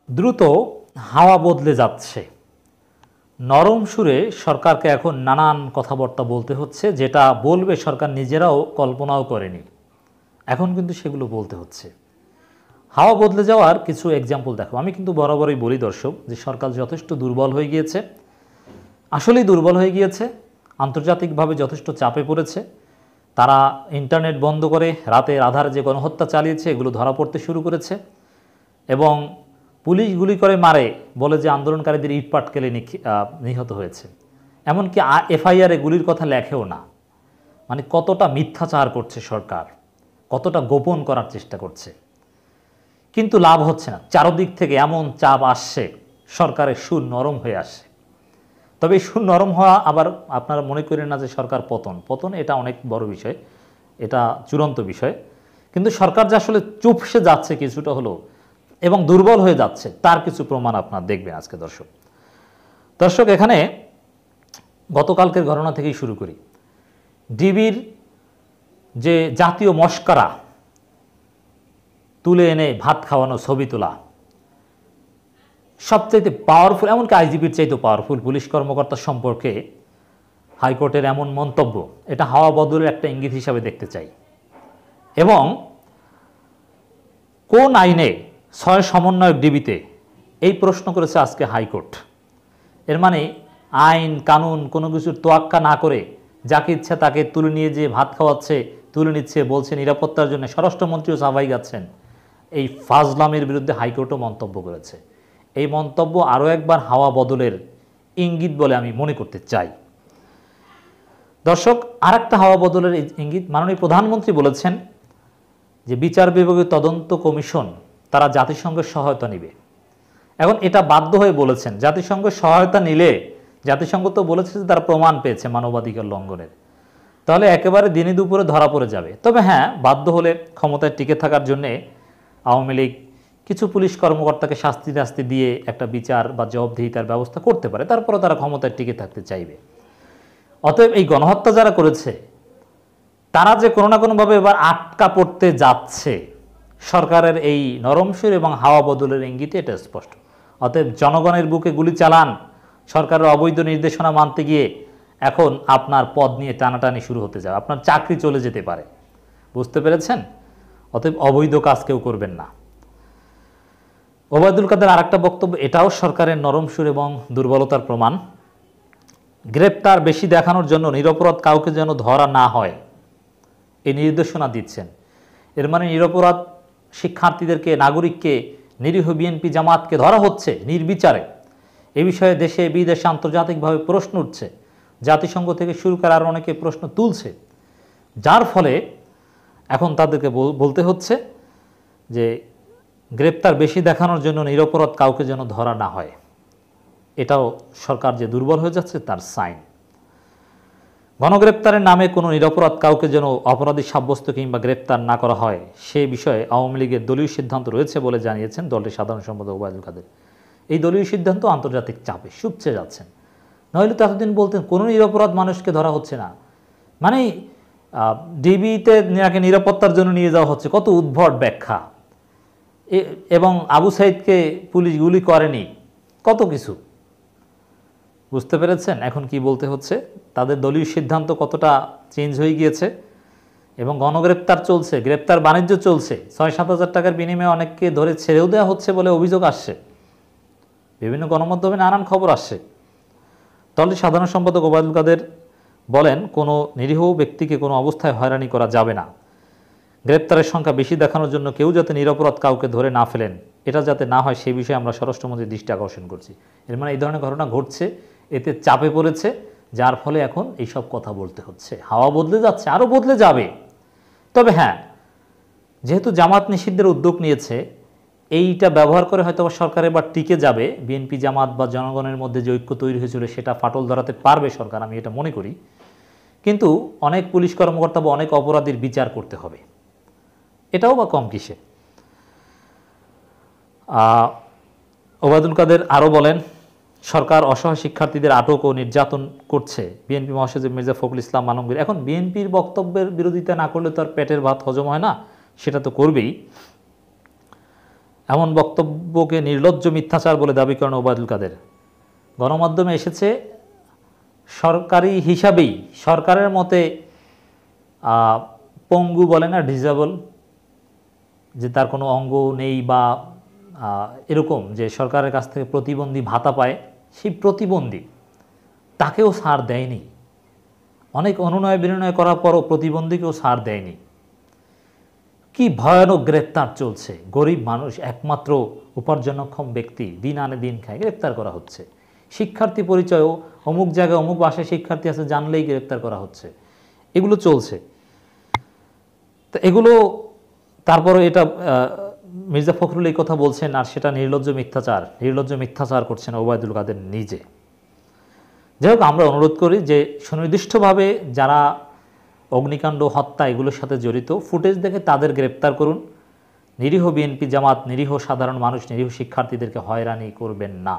দ্রুত হাওয়া বদলে যাচ্ছে। নরম সুরে সরকারকে এখন নানান কথাবার্তা বলতে হচ্ছে, যেটা বলবে সরকার নিজেরাও কল্পনাও করেনি। এখন কিন্তু সেগুলো বলতে হচ্ছে। হাওয়া বদলে যাওয়ার কিছু এক্সাম্পল দেখো। আমি কিন্তু বরাবরই বলি দর্শক যে সরকার যথেষ্ট দুর্বল হয়ে গিয়েছে, আসলেই দুর্বল হয়ে গিয়েছে, আন্তর্জাতিকভাবে যথেষ্ট চাপে পড়েছে। তারা ইন্টারনেট বন্ধ করে রাতের আধারে যে গণহত্যা চালিয়েছে এগুলো ধরা পড়তে শুরু করেছে, এবং পুলিশ গুলি করে মারে বলে যে আন্দোলনকারীদের ইট পাটকেলে নিহত হয়েছে। এমনকি এফআইআরে গুলির কথা লেখেও না। মানে কতটা মিথ্যাচার করছে সরকার, কতটা গোপন করার চেষ্টা করছে, কিন্তু লাভ হচ্ছে না। চারদিক থেকে এমন চাপ আসছে, সরকারের সুর নরম হয়ে আসছে। তবে এই সুর নরম হওয়া আবার আপনারা মনে করেন না যে সরকার পতন এটা অনেক বড় বিষয়, এটা চূড়ান্ত বিষয়। কিন্তু সরকার যে আসলে চুপসে যাচ্ছে কিছুটা হলো এবং দুর্বল হয়ে যাচ্ছে, তার কিছু প্রমাণ আপনারা দেখবেন আজকে দর্শক এখানে গতকালকের ঘটনা থেকেই শুরু করি। ডিবির যে জাতীয় মশকরা তুলে এনে ভাত খাওয়ানো, ছবি তোলা, সবচাইতে পাওয়ারফুল, এমনকি আইজিপির চাইতে পাওয়ারফুল পুলিশ কর্মকর্তা সম্পর্কে হাইকোর্টের এমন মন্তব্য, এটা হাওয়া বদলের একটা ইঙ্গিত হিসাবে দেখতে চাই। এবং কোন আইনে 6 সমন্বয়ক ডিবিতে, এই প্রশ্ন করেছে আজকে হাইকোর্ট। এর মানে আইন কানুন কোনো কিছুর তোয়াক্কা না করে যাকে ইচ্ছা তাকে তুলে নিয়ে যে ভাত খাওয়াচ্ছে, তুলে নিচ্ছে, বলছে নিরাপত্তার জন্য। স্বরাষ্ট্রমন্ত্রীও সাফাই গাচ্ছেন। এই ফাজলামের বিরুদ্ধে হাইকোর্টও মন্তব্য করেছে। এই মন্তব্য আরও একবার হাওয়া বদলের ইঙ্গিত বলে আমি মনে করতে চাই। দর্শক, আরেকটা হাওয়া বদলের ইঙ্গিত, মাননীয় প্রধানমন্ত্রী বলেছেন যে বিচার বিভাগীয় তদন্ত কমিশন তারা জাতিসংঘের সহায়তা নেবে। এখন এটা বাধ্য হয়ে বলেছেন, জাতিসংঘের সহায়তা নিলে জাতিসংঘ তো বলেছে যে তারা প্রমাণ পেয়েছে মানবাধিকার লঙ্ঘনের, তাহলে একেবারে দিনে দুপুরে ধরা পড়ে যাবে। তবে হ্যাঁ, বাধ্য হলে ক্ষমতায় টিকে থাকার জন্যে আওয়ামী লীগ কিছু পুলিশ কর্মকর্তাকে শাস্তি দিয়ে একটা বিচার বা জবাবদিহিতার ব্যবস্থা করতে পারে, তারপরে তারা ক্ষমতায় টিকে থাকতে চাইবে। অতএব এই গণহত্যা যারা করেছে তারা যে কোনো না কোনোভাবে এবার আটকা পড়তে যাচ্ছে, সরকারের এই নরম সুর এবং হাওয়া বদলের ইঙ্গিতে এটা স্পষ্ট। অতএব জনগণের বুকে গুলি চালান, সরকারের অবৈধ নির্দেশনা মানতে গিয়ে এখন আপনার পদ নিয়ে টানাটানি শুরু হতে যাবে, আপনার চাকরি চলে যেতে পারে। বুঝতে পেরেছেন? অতএব অবৈধ কাজ কেউ করবেন না। ওবায়দুল কাদের আরেকটা বক্তব্য, এটাও সরকারের নরম সুর এবং দুর্বলতার প্রমাণ। গ্রেপ্তার বেশি দেখানোর জন্য নিরপরাধ কাউকে যেন ধরা না হয়, এই নির্দেশনা দিচ্ছেন। এর মানে নিরপরাধ শিক্ষার্থীদেরকে, নাগরিককে, নিরীহ বিএনপি জামাতকে ধরা হচ্ছে নির্বিচারে। এ বিষয়ে দেশে বিদেশে আন্তর্জাতিকভাবে প্রশ্ন উঠছে, জাতিসংঘ থেকে শুরু করে আরও অনেকে প্রশ্ন তুলছে, যার ফলে এখন তাদেরকে বলতে হচ্ছে যে গ্রেপ্তার বেশি দেখানোর জন্য নিরপরাধ কাউকে যেন ধরা না হয়। এটাও সরকার যে দুর্বল হয়ে যাচ্ছে তার সাইন। গণগ্রেপ্তারের নামে কোনো নিরপরাধ কাউকে যেন অপরাধী সাব্যস্ত কিংবা গ্রেপ্তার না করা হয়, সে বিষয়ে আওয়ামী লীগের দলীয় সিদ্ধান্ত রয়েছে বলে জানিয়েছেন দলটির সাধারণ সম্পাদক ওবায়দুল কাদের। এই দলীয় সিদ্ধান্ত আন্তর্জাতিক চাপে শুকছে যাচ্ছেন। নইলে তো এতদিন বলতেন কোনো নিরপরাধ মানুষকে ধরা হচ্ছে না, মানে ডিবিতে নিরাপত্তার জন্য নিয়ে যাওয়া হচ্ছে। কত উদ্ভট ব্যাখ্যা। এবং আবু সাইদকে পুলিশ গুলি করেনি, কত কিছু। বুঝতে পেরেছেন এখন কি বলতে হচ্ছে? তাদের দলীয় সিদ্ধান্ত কতটা চেঞ্জ হয়ে গিয়েছে। এবং গণগ্রেপ্তার চলছে, গ্রেপ্তার বাণিজ্য চলছে। 6-7 হাজার টাকার বিনিময়ে অনেককে ধরে ছেড়েও দেওয়া হচ্ছে বলে অভিযোগ আসছে, বিভিন্ন গণমাধ্যমে নানান খবর আসছে। দলটির সাধারণ সম্পাদক ওবায়দুল কাদের বলেন, কোনো নিরীহ ব্যক্তিকে কোনো অবস্থায় হয়রানি করা যাবে না। গ্রেপ্তারের সংখ্যা বেশি দেখানোর জন্য কেউ যাতে নিরপরাধ কাউকে ধরে না ফেলেন, এটা যাতে না হয় সে বিষয়ে আমরা স্বরাষ্ট্রমন্ত্রীর দৃষ্টি আকর্ষণ করছি। এর মানে এই ধরনের ঘটনা ঘটছে, এতে চাপে পড়েছে, যার ফলে এখন এইসব কথা বলতে হচ্ছে। হাওয়া বদলে যাচ্ছে, আরও বদলে যাবে। তবে হ্যাঁ, যেহেতু জামাত নিষিদ্ধের উদ্যোগ নিয়েছে, এইটা ব্যবহার করে হয়তো সরকার এবার টিকে যাবে। বিএনপি জামাত বা জনগণের মধ্যে যে ঐক্য তৈরি হয়েছিল সেটা ফাটল ধরাতে পারবে সরকার, আমি এটা মনে করি। কিন্তু অনেক পুলিশ কর্মকর্তা বা অনেক অপরাধীর বিচার করতে হবে, এটাও বা কম কিসে। ওবায়দুল কাদের আরও বলেন, সরকার অসহায় শিক্ষার্থীদের আটক ও নির্যাতন করছে। বিএনপি মহাসচিব মির্জা ফখরুল ইসলাম আলমগীর, এখন বিএনপির বক্তব্যের বিরোধিতা না করলে তো আর পেটের ভাত হজম হয় না, সেটা তো করবেই। এমন বক্তব্যকে নির্লজ্জ মিথ্যাচার বলে দাবি করেন ওবায়দুল কাদের। গণমাধ্যমে এসেছে সরকারি হিসাবেই সরকারের মতে পঙ্গু বলে না, ডিসেবল, যে তার কোনো অঙ্গ নেই বা এরকম যে সরকারের কাছ থেকে প্রতিবন্ধী ভাতা পায়, সেই প্রতিবন্ধী তাকেও ছাড় দেয়নি। অনেক অনুনয় বিনয় করার পরও প্রতিবন্ধীকেও ছাড় দেয়নি। কি ভয়ানক গ্রেপ্তার চলছে। গরিব মানুষ, একমাত্র উপার্জনক্ষম ব্যক্তি, দিন আনে দিন খায়, গ্রেপ্তার করা হচ্ছে। শিক্ষার্থী পরিচয়ও অমুক জায়গায় অমুক বাসায় শিক্ষার্থী আছে জানলেই গ্রেপ্তার করা হচ্ছে। এগুলো চলছে। তো এগুলো তারপরে এটা মির্জা ফখরুল এই কথা বলছেন, আর সেটা নির্লজ্জ মিথ্যাচার করছেন ওবায়দুল কাদের নিজে। যাই হোক, আমরা অনুরোধ করি যে সুনির্দিষ্টভাবে যারা অগ্নিকাণ্ড, হত্যা এগুলোর সাথে জড়িত, ফুটেজ দেখে তাদের গ্রেপ্তার করুন। নিরীহ বিএনপি জামাত, নিরীহ সাধারণ মানুষ, নিরীহ শিক্ষার্থীদেরকে হয়রানি করবেন না।